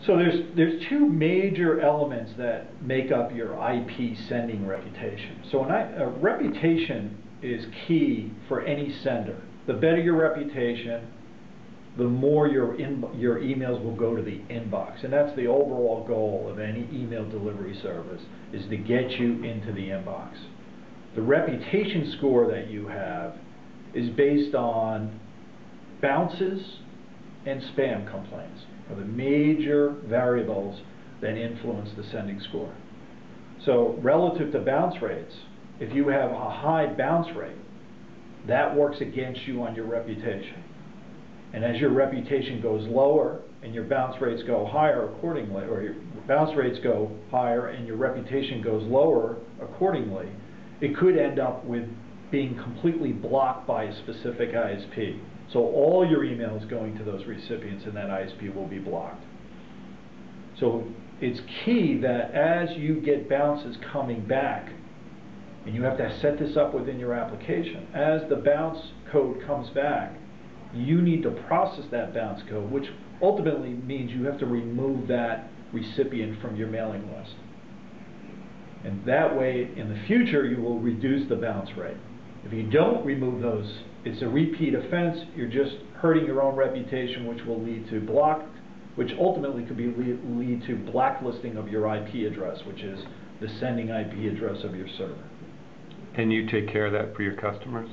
So there's two major elements that make up your IP sending reputation. So a reputation is key for any sender. The better your reputation, the more your emails will go to the inbox. And that's the overall goal of any email delivery service, is to get you into the inbox. The reputation score that you have is based on bounces and spam complaints are the major variables that influence the sending score. So relative to bounce rates, if you have a high bounce rate, that works against you on your reputation. And as your reputation goes lower and your bounce rates go higher accordingly, or your bounce rates go higher and your reputation goes lower accordingly, it could end up with being completely blocked by a specific ISP. So all your emails going to those recipients in that ISP will be blocked. So it's key that as you get bounces coming back, and you have to set this up within your application, as the bounce code comes back, you need to process that bounce code, which ultimately means you have to remove that recipient from your mailing list. And that way, in the future, you will reduce the bounce rate. If you don't remove those, it's a repeat offense. You're just hurting your own reputation, which will lead to which ultimately could lead to blacklisting of your IP address, which is the sending IP address of your server. And you take care of that for your customers?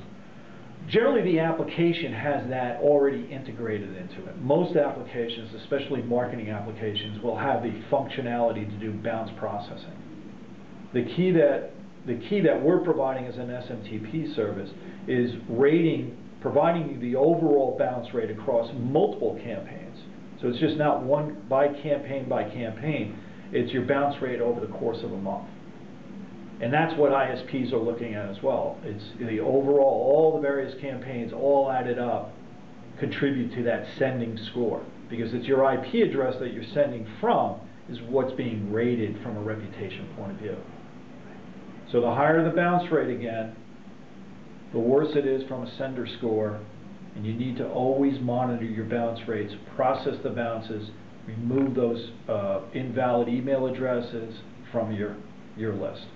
Generally, the application has that already integrated into it. Most applications, especially marketing applications, will have the functionality to do bounce processing. The key that we're providing as an SMTP service is providing you the overall bounce rate across multiple campaigns. So it's just not one by campaign, it's your bounce rate over the course of a month. And that's what ISPs are looking at as well. It's the overall, all the various campaigns all added up contribute to that sending score, because it's your IP address that you're sending from is what's being rated from a reputation point of view. So the higher the bounce rate, again, the worse it is from a sender score, and you need to always monitor your bounce rates, process the bounces, remove those invalid email addresses from your list.